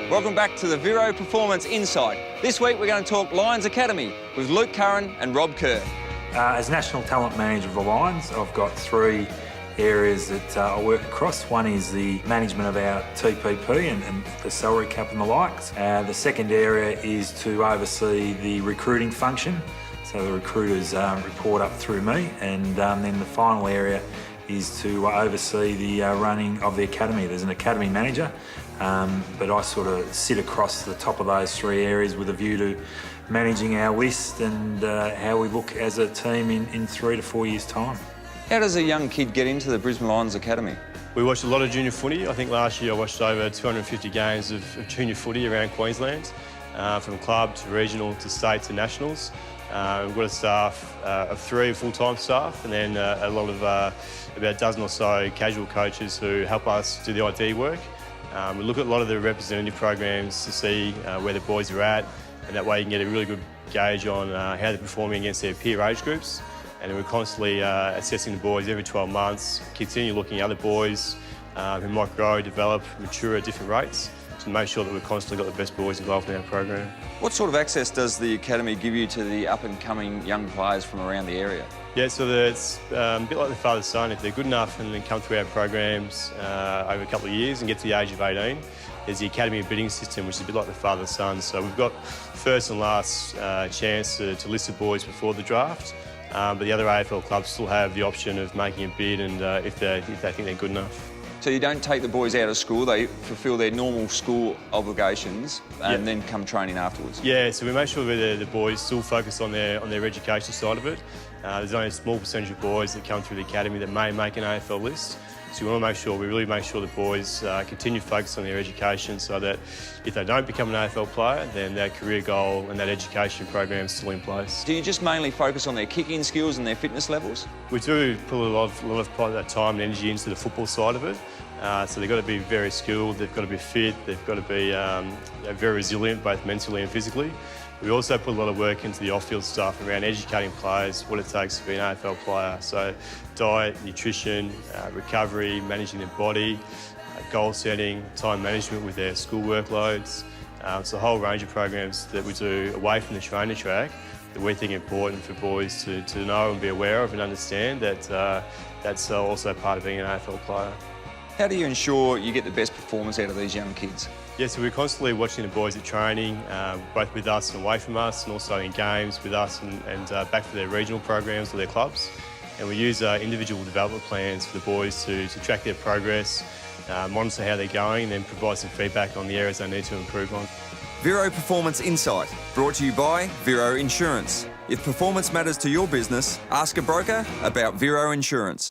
Welcome back to the Vero Performance Insight. This week we're going to talk Lions Academy with Luke Curran and Rob Kerr. As National Talent Manager of the Lions, I've got three areas that I work across. One is the management of our TPP and the salary cap and the likes. The second area is to oversee the recruiting function. So the recruiters report up through me, and then the final area is to oversee the running of the academy. There's an academy manager, but I sort of sit across the top of those three areas with a view to managing our list and how we look as a team in 3 to 4 years' time. How does a young kid get into the Brisbane Lions Academy? We watched a lot of junior footy. I think last year I watched over 250 games of junior footy around Queensland, from club to regional to state to nationals. We've got a staff of 3 full-time staff, and then a lot of about a dozen or so casual coaches who help us do the ID work. We look at a lot of the representative programs to see where the boys are at, and that way you can get a really good gauge on how they're performing against their peer age groups. And we're constantly assessing the boys every 12 months, continue looking at other boys who might grow, develop, mature at different rates, to make sure that we've constantly got the best boys involved in our program. What sort of access does the academy give you to the up-and-coming young players from around the area? Yeah, so it's a bit like the father-son. If they're good enough and then come through our programs over a couple of years and get to the age of 18, there's the academy bidding system, which is a bit like the father-son. So we've got first and last chance to list the boys before the draft. But the other AFL clubs still have the option of making a bid, and if they think they're good enough. So you don't take the boys out of school, they fulfil their normal school obligations and then come training afterwards? Yeah, so we make sure that the boys still focus on their education side of it. There's only a small percentage of boys that come through the academy that may make an AFL list. So we want to really make sure the boys continue to focus on their education, so that if they don't become an AFL player, then their career goal and that education program is still in place. Do you just mainly focus on their kicking skills and their fitness levels? We do put a lot of that time and energy into the football side of it. So they've got to be very skilled, they've got to be fit, they've got to be very resilient, both mentally and physically. We also put a lot of work into the off-field stuff around educating players what it takes to be an AFL player. So diet, nutrition, recovery, managing their body, goal setting, time management with their school workloads. It's a whole range of programs that we do away from the trainer track that we think are important for boys to know and be aware of and understand that that's also part of being an AFL player. How do you ensure you get the best performance out of these young kids? Yeah, so we're constantly watching the boys at training, both with us and away from us, and also in games with us and back for their regional programs or their clubs. And we use individual development plans for the boys to track their progress, monitor how they're going, and then provide some feedback on the areas they need to improve on. Vero Performance Insight, brought to you by Vero Insurance. If performance matters to your business, ask a broker about Vero Insurance.